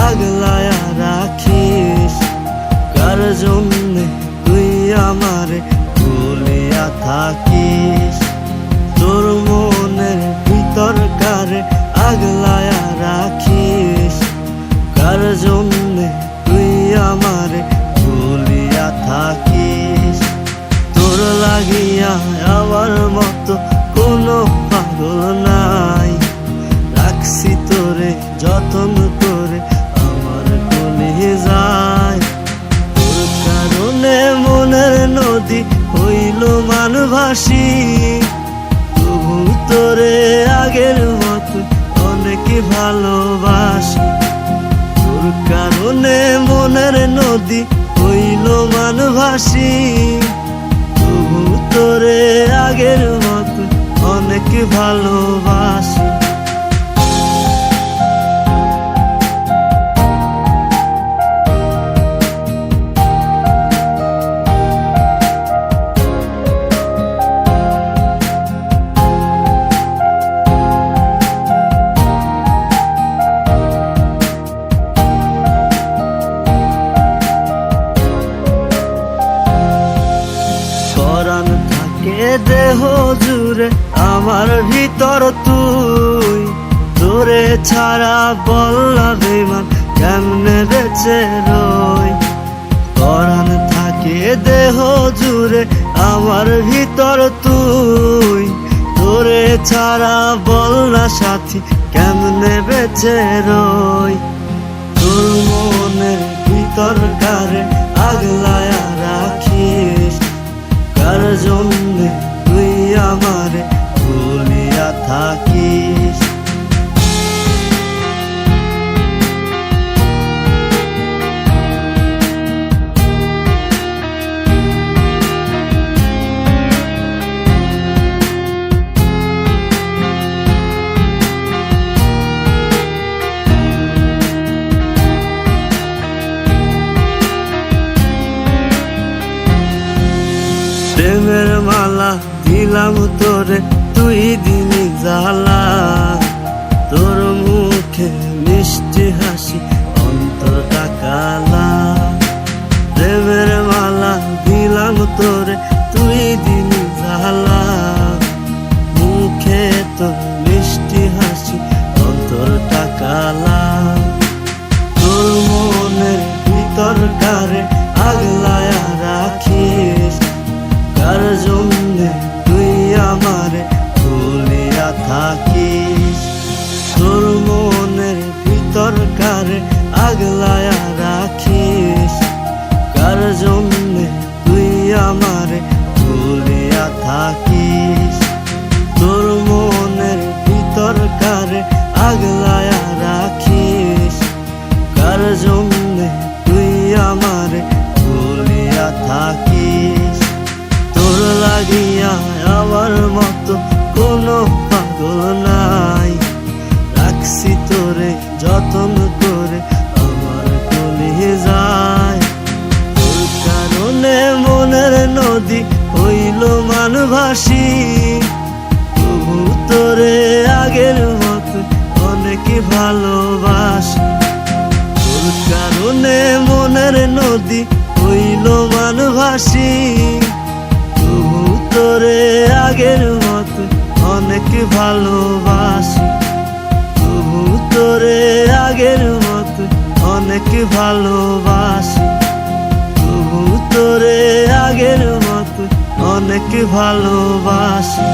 আগলায়া রাখিস। কার জন্যে তুই আমারে ভুলিয়া থাকিস, তোর মনের ভিতর কারে আগলায়া রাখিস। কার জন্যে তুই আমারে ভুলিয়া থাকিস, তোর লাগিয়া আমার মতো কোনো পাগল নাই। রাখছি তোরে যতন করে আমার কলিজায়, তোর কারণে মনের নদী হইল মানভাসী। তবু তোরে আগের মতো অনেক ভালোবাসি, তোর কারণে মনের নদী হইল মানভাসী। তবু তোরে আগের মতো অনেক ভালোবাসি। পরাণ থাকে দেহ জুড়ে আমার ভিতর তুই, তোরে ছাড়া বললা বেমান কেমনে বেঁচে রই। পরাণ থাকে দেহ জুড়ে আমার ভিতর তুই, তোরে ছাড়া বললা সাথী কেমনে বেঁচে রই। তোর মনের ভিতর কারে আগলায়া রাখিস, কার জন্যে তুই আমারে ভুলিয়া থাকিস। প্রেমের মালা দিলাম তোরে তুই দিলি জ্বালা, তোর মুখে মিষ্টি হাসি অন্তরটা কালা। প্রেমের মালা দিলাম তোরে তুই দিলি জ্বালা, মুখে তোর মিষ্টি হাসি অন্তরটা কালা। তোর মনের ভিতর কারে আগলায়া রাখিস, কার জন্যে তুই আমারে ভুলিয়া থাকিস। তোর মনের ভিতর কারে আগলায়া রাখিস, কার জন্যে তুই আমারে ভুলিয়া থাকিস। তোর মনের ভিতর কারে আগলায়া রাখিস, কার জন্যে তুই আমারে ভুলিয়া থাকিস। তোর লাগিয়া আমার মতো কোনো পাগল নাই, রাখছি তোরে যতন করে আমার কলিজায়। তোর কারণে মনের নদী হইল মানভাসী, তবু তোরে আগের মতো অনেক ভালোবাসি। তোর কারণে মনের নদী হইল মানভাসী, তবু তোরে আগের মতো অনেক ভালোবাসি। তবু তোরে আগের মতো অনেক ভালোবাসি। তবু তোরে আগের মতো অনেক ভালোবাসি।